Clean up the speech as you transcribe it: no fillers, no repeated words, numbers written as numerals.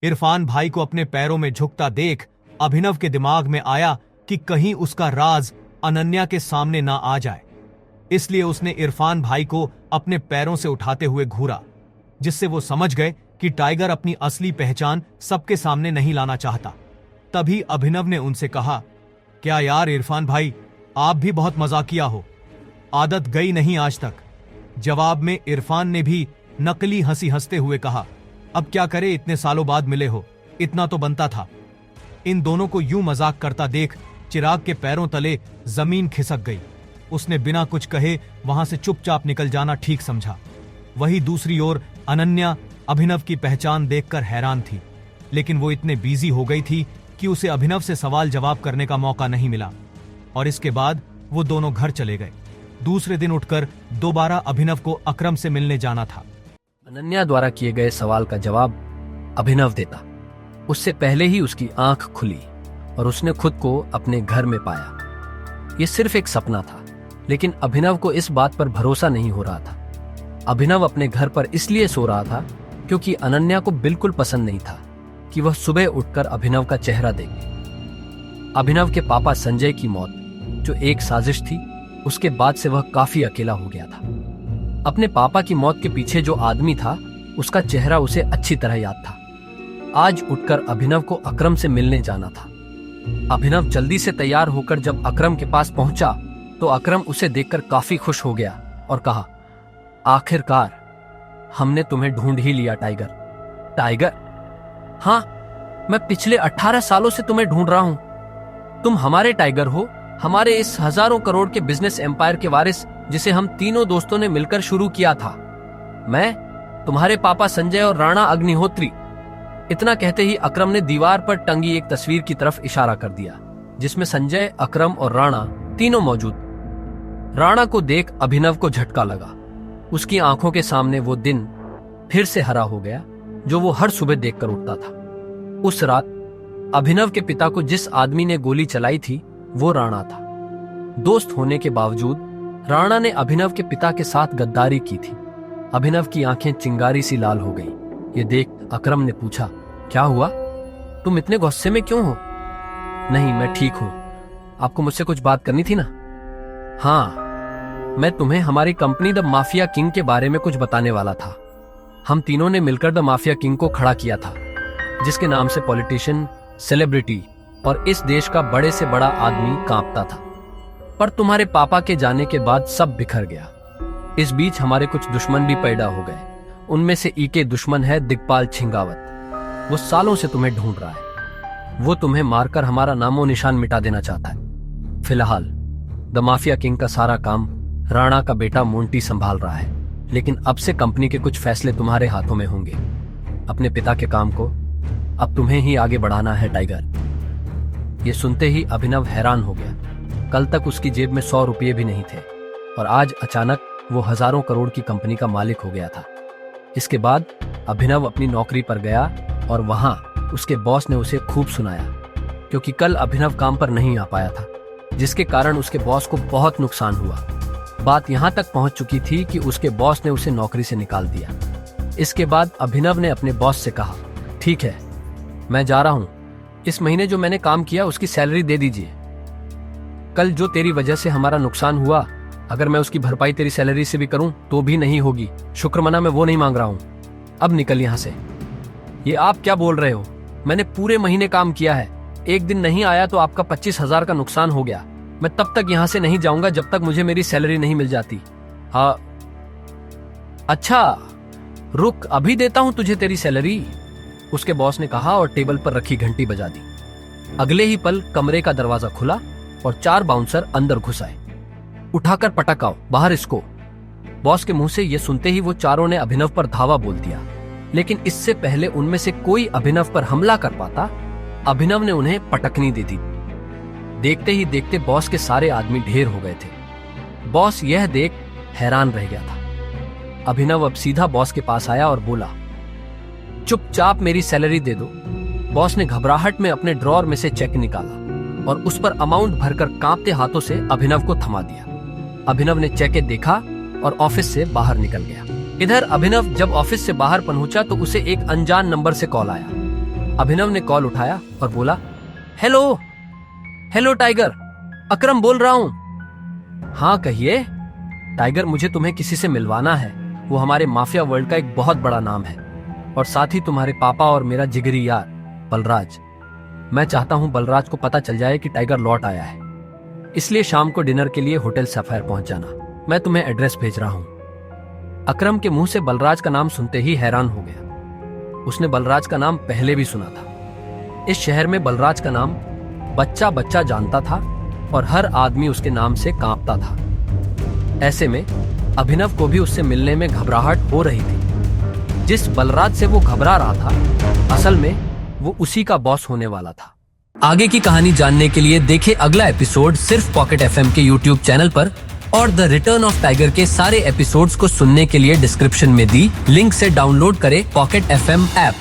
इरफान भाई को अपने पैरों में झुकता देख अभिनव के दिमाग में आया कि कहीं उसका राज अनन्या के सामने ना आ जाए। इसलिए उसने इरफान भाई को अपने पैरों से उठाते हुए घूरा, जिससे वो समझ गए कि टाइगर अपनी असली पहचान सबके सामने नहीं लाना चाहता। तभी अभिनव ने उनसे कहा, क्या यार इरफान भाई, आप भी बहुत मजाकिया हो, आदत गई नहीं आज तक। जवाब में इरफान ने भी नकली हंसी हंसते हुए कहा, अब क्या करे, इतने सालों बाद मिले हो, इतना तो बनता था। इन दोनों को यूं मजाक करता देख चिराग के पैरों तले जमीन खिसक गई। उसने बिना कुछ कहे वहां से चुपचाप निकल जाना ठीक समझा। वही दूसरी ओर अनन्या अभिनव की पहचान देखकर हैरान थी, लेकिन वो इतने बिजी हो गई थी कि उसे अभिनव से सवाल जवाब करने का मौका नहीं मिला। और इसके बाद वो दोनों घर चले गए। दूसरे दिन उठकर दोबारा अभिनव को अकरम से मिलने जाना था। अनन्या द्वारा किए गए सवाल का जवाब अभिनव देता। उससे पहले ही उसकी आंख खुली और उसने खुद को अपने घर में पाया। ये सिर्फ एक सपना था, लेकिन अभिनव को इस बात पर भरोसा नहीं हो रहा था। अभिनव अपने घर पर इसलिए सो रहा था क्योंकि अनन्या को बिल्कुल पसंद नहीं था कि वह सुबह उठकर अभिनव का चेहरा देखे। अभिनव के पापा संजय की मौत, जो एक साजिश थी, उसके बाद से वह काफी अकेला हो गया था। अपने पापा की मौत के पीछे जो आदमी था, उसका चेहरा उसे अच्छी तरह याद था। आज उठकर अभिनव को अकरम से मिलने जाना था। अभिनव जल्दी से तैयार होकर जब अकरम के पास पहुंचा तो अकरम उसे देखकर काफी खुश हो गया और कहा, आखिरकार हमने तुम्हें ढूंढ ही लिया टाइगर। टाइगर? हाँ, मैं पिछले 18 सालों से तुम्हें ढूंढ रहा हूं। तुम हमारे टाइगर हो, हमारे इस हजारों करोड़ के बिजनेस एम्पायर के वारिस, जिसे हम तीनों दोस्तों ने मिलकर शुरू किया था। मैं, तुम्हारे पापा संजय और राणा अग्निहोत्री। इतना कहते ही अकरम ने दीवार पर टंगी एक तस्वीर की तरफ इशारा कर दिया, जिसमें संजय, अकरम और राणा तीनों मौजूद। राणा को देख अभिनव को झटका लगा। उसकी आंखों के सामने वो दिन फिर से हरा हो गया जो वो हर सुबह देखकर उठता था। उस रात अभिनव के पिता को जिस आदमी ने गोली चलाई थी, वो राणा था। दोस्त होने के बावजूद राणा ने अभिनव के पिता के साथ गद्दारी की थी। अभिनव की आंखें चिंगारी सी लाल हो गईं। ये देख अकरम ने पूछा, क्या हुआ? तुम इतने गुस्से में क्यों हो? नहीं, मैं ठीक हूं। आपको मुझसे कुछ बात करनी थी ना? हाँ, मैं तुम्हें हमारी कंपनी द माफिया किंग के बारे में कुछ बताने वाला था। हम तीनों ने मिलकर द माफिया किंग को खड़ा किया था, जिसके नाम से पॉलिटिशियन, सेलिब्रिटी और इस देश का बड़े से बड़ा आदमी कांपता था। पर तुम्हारे पापा के जाने के बाद सब बिखर गया। इस बीच हमारे कुछ दुश्मन भी पैदा हो गए। उनमें से एक दुश्मन है दिग्पाल छिंगावत। वो सालों से तुम्हें ढूंढ रहा है। वो तुम्हें मारकर हमारा नामो निशान मिटा देना चाहता है। फिलहाल द माफिया किंग का सारा काम राणा का बेटा मोंटी संभाल रहा है, लेकिन अब से कंपनी के कुछ फैसले तुम्हारे हाथों में होंगे। अपने पिता के काम को अब तुम्हें ही आगे बढ़ाना है टाइगर। ये सुनते ही अभिनव हैरान हो गया। कल तक उसकी जेब में 100 रुपये भी नहीं थे और आज अचानक वो हजारों करोड़ की कंपनी का मालिक हो गया था। इसके बाद अभिनव अपनी नौकरी पर गया और वहां उसके बॉस ने उसे खूब सुनाया, क्योंकि कल अभिनव काम पर नहीं आ पाया था, जिसके कारण उसके बॉस को बहुत नुकसान हुआ। बात यहां तक पहुंच चुकी थी कि उसके बॉस ने उसे नौकरी से निकाल दिया। इसके बाद अभिनव ने अपने बॉस से कहा, ठीक है, मैं जा रहा हूं। इस महीने जो मैंने काम किया उसकी सैलरी दे दीजिए। कल जो तेरी वजह से हमारा नुकसान हुआ, अगर मैं उसकी भरपाई तेरी सैलरी से भी करूं तो भी नहीं होगी। शुक्रमना मैं वो नहीं मांग रहा हूं। अब निकल यहां से। ये आप क्या बोल रहे हो? मैंने पूरे महीने काम किया है। एक दिन नहीं आया तो आपका 25,000 का नुकसान हो गया। मैं तब तक यहां से नहीं जाऊंगा जब तक मुझे मेरी सैलरी नहीं मिल जाती। हाँ, अच्छा, रुक, अभी देता हूं तुझे तेरी सैलरी, उसके बॉस ने कहा और टेबल पर रखी घंटी बजा दी। अगले ही पल कमरे का दरवाजा खुला और 4 बाउंसर अंदर घुस आए। उठाकर पटकाओ, बाहर इसको। बॉस के मुंह से यह सुनते ही वो चारों ने अभिनव पर धावा बोल दिया, लेकिन इससे पहले उनमें से कोई अभिनव पर हमला कर पाता, अभिनव ने उन्हें पटकनी दे दी। देखते ही देखते बॉस के सारे आदमी ढेर हो गए थे। बॉस यह देख हैरान रह गया था। अभिनव अब सीधा बॉस के पास आया और बोला, चुपचाप मेरी सैलरी दे दो। बॉस ने घबराहट में अपने ड्रॉर में से चेक निकाला और उस पर अमाउंट भरकर कांपते हाथों से अभिनव को थमा दिया। अभिनव ने चेक देखा और ऑफिस से बाहर निकल गया। इधर अभिनव जब ऑफिस से बाहर पहुंचा तो उसे एक अनजान नंबर से कॉल आया। अभिनव ने कॉल उठाया और बोला, हेलो हेलो टाइगर, अकरम बोल रहा हूं। हाँ कहिए। टाइगर, मुझे तुम्हें किसी से मिलवाना है। वो हमारे माफिया वर्ल्ड का एक बहुत बड़ा नाम है और साथ ही तुम्हारे पापा और मेरा जिगरी यार बलराज। मैं चाहता हूं बलराज को पता चल जाए कि टाइगर लौट आया है, इसलिए शाम को डिनर के लिए होटल सफायर पहुंच जाना। मैं तुम्हें एड्रेस भेज रहा हूं। अकरम के मुंह से बलराज का नाम सुनते ही हैरान हो गया। उसने बलराज का नाम पहले भी सुना था। इस शहर में बलराज का नाम बच्चा बच्चा जानता था और हर आदमी उसके नाम से कांपता था। ऐसे में अभिनव को भी उससे मिलने में घबराहट हो रही थी। जिस बलराज से वो घबरा रहा था, असल में वो उसी का बॉस होने वाला था। आगे की कहानी जानने के लिए देखें अगला एपिसोड सिर्फ पॉकेट एफएम के यूट्यूब चैनल पर, और द रिटर्न ऑफ टाइगर के सारे एपिसोड्स को सुनने के लिए डिस्क्रिप्शन में दी लिंक से डाउनलोड करें पॉकेट एफएम ऐप।